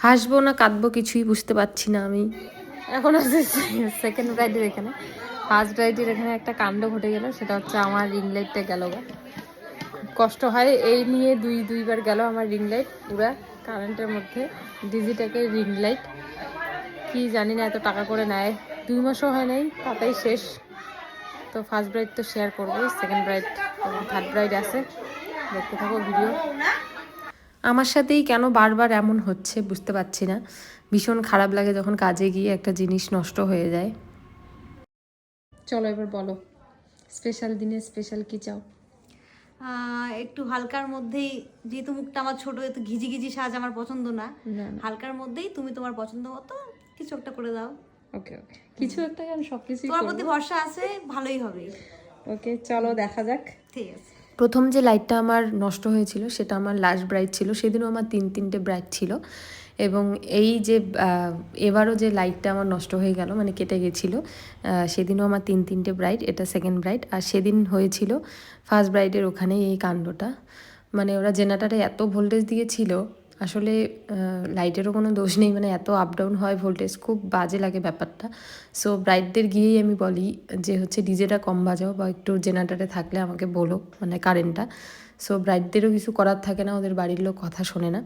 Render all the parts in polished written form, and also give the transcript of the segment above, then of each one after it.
হাসবো না কাঁদবো কিছুই বুঝতে পারছি না আমি। এখন আছে সেকেন্ড ব্রাইডের এখানে, ফার্স্ট ব্রাইডের এখানে একটা কাণ্ড ঘটে গেল, সেটা হচ্ছে আমার রিং লাইটটা গেল গা। কষ্ট হয় এই নিয়ে, দুইবার গেল আমার রিং লাইট পুরা কারেন্টের মধ্যে। ডিজিটাকের রিং লাইট কি জানি না এত টাকা করে নেয়, 2 মাসও হয় নাই তাতেই শেষ। তো ফার্স্ট ব্রাইড তো শেয়ার করবো, সেকেন্ড ব্রাইড এবং থার্ড ব্রাইড আছে, দেখতে থাকো ভিডিও। আমার সাথেই কেন বারবার এমন হচ্ছে বুঝতে পারছি না, ভীষণ খারাপ লাগে যখন কাজে গিয়ে একটা জিনিস নষ্ট হয়ে যায়। চলো এবার বলো, স্পেশাল দিনে স্পেশাল কি চাও? একটু হালকার মধ্যেই, যেহেতু মুখটা আমার ছোট, এত ঘিজি ঘিজি সাজ আমার পছন্দ না। হালকার মধ্যেই তুমি তোমার পছন্দ মতো কিছু একটা করে দাও। ওকে ওকে, কিছু একটা, কেন সবকিছু তোমার প্রতি ভরসা আছে, ভালোই হবে। ওকে চলো দেখা যাক। ঠিক আছে। প্রথম যে লাইটটা আমার নষ্ট হয়েছিল সেটা আমার লাস্ট ব্রাইড ছিল, সেদিনও আমার 3-3টে ব্রাইড ছিল। এবং এই যে এবারও যে লাইটটা আমার নষ্ট হয়ে গেল, মানে কেটে গেছিলো, সেদিনও আমার 3-3টে ব্রাইড, এটা সেকেন্ড ব্রাইড। আর সেদিন হয়েছিল ফার্স্ট ব্রাইডের ওখানে এই কাণ্ডটা, মানে ওরা জেনারেটারে এত ভোল্টেজ দিয়েছিল, আসলে লাইটেরও কোনো দোষ নেই, মানে এত আপ ডাউন হয় ভোল্টেজ, খুব বাজে লাগে ব্যাপারটা। সো ব্রাইডদের গিয়েই আমি বলি যে হচ্ছে ডিজেটা কম বাজাও, বা একটু জেনারেটারে থাকলে আমাকে বলো, মানে কারেন্টটা। সো ব্রাইডদেরও কিছু করার থাকে না, ওদের বাড়ির লোক কথা শোনে না।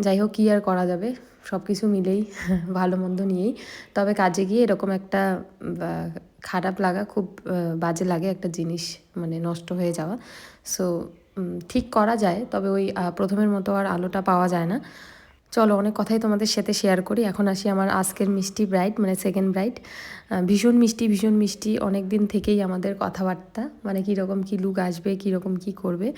যাই হোক, কী আর করা যাবে, সব কিছু মিলেই ভালো মন্দ নিয়েই। তবে কাজে গিয়ে এরকম একটা খারাপ লাগা, খুব বাজে লাগে একটা জিনিস মানে নষ্ট হয়ে যাওয়া। সো ঠিক করা যায়, তবে ওই প্রথমের মতো আর আলোটা পাওয়া যায় না। চলো, অনেক কথাই তোমাদের সাথে শেয়ার করি। এখন আসি আমার আজকের মিষ্টি ব্রাইড, মানে সেকেন্ড ব্রাইড। ভীষণ মিষ্টি, ভীষণ মিষ্টি, অনেক দিন থেকেই আমাদের কথাবার্তা, মানে কীরকম কী লুক আসবে, কীরকম কী করবে।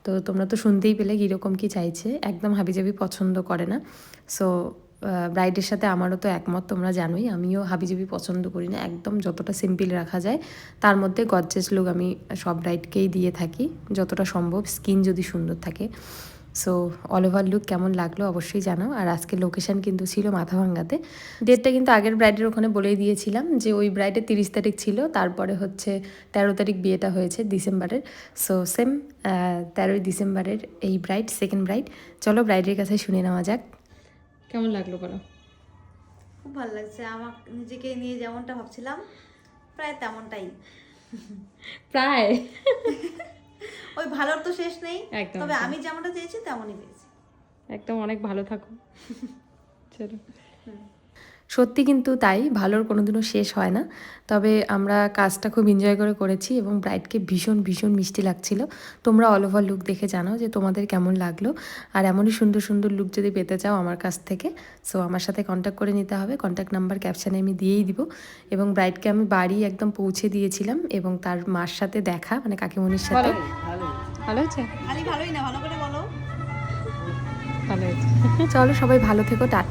তো তোমরা তো শুনতেই পেলে কীরকম কী চাইছে, একদম হাবিজাবি পছন্দ করে না। সো ব্রাইডের সাথে আমারও তো একমত, তোমরা জানোই আমিও হাবিজাবি পছন্দ করি না, একদম যতটা সিম্পল রাখা যায় তার মধ্যে গর্জিয়াস লুক আমি সব ব্রাইডকেই দিয়ে থাকি যতটা সম্ভব, স্কিন যদি সুন্দর থাকে। সো অল ওভার লুক কেমন লাগলো অবশ্যই জানাও। আর আজকে লোকেশান কিন্তু ছিল মাথাভাঙ্গাতে, ডেটটা কিন্তু আগের ব্রাইডের ওখানে বলেই দিয়েছিলাম যে ওই ব্রাইডের 30 তারিখ ছিল, তারপরে হচ্ছে 13 তারিখ বিয়েটা হয়েছে ডিসেম্বরের। সো সেম 13ই ডিসেম্বরের এই ব্রাইড, সেকেন্ড ব্রাইড। চলো ব্রাইডের কাছে শুনে নেওয়া যাক, কেমন লাগলো বলো। খুব ভালো লাগছে, আমার নিজেকে নিয়ে যেমনটা ভাবছিলাম প্রায় তেমনটাই। প্রায় ওই ভালোর তো শেষ নেই, একদম, তবে আমি যেমনটা চেয়েছি তেমনই পেয়েছি। একদম, অনেক ভালো থাকো। চলো, সত্যি কিন্তু তাই, ভালোর কোনোদিনও শেষ হয় না। তবে আমরা কাজটা খুব এনজয় করে করেছি এবং ব্রাইডকে ভীষণ ভীষণ মিষ্টি লাগছিল। তোমরা অল ওভার লুক দেখে জানাও যে তোমাদের কেমন লাগলো। আর এমনই সুন্দর সুন্দর লুক যদি পেতে চাও আমার কাছ থেকে, সো আমার সাথে কন্ট্যাক্ট করে নিতে হবে। কন্ট্যাক্ট নাম্বার ক্যাপশানে আমি দিয়েই দিব। এবং ব্রাইডকে আমি বাড়ি একদম পৌঁছে দিয়েছিলাম, এবং তার মার সাথে দেখা, মানে কাকিমণির সাথে। ভালো হয়েছে, ভালোই না, ভালো করে বলো। ভালো হয়েছে। চলো সবাই ভালো থেকো, টাটা।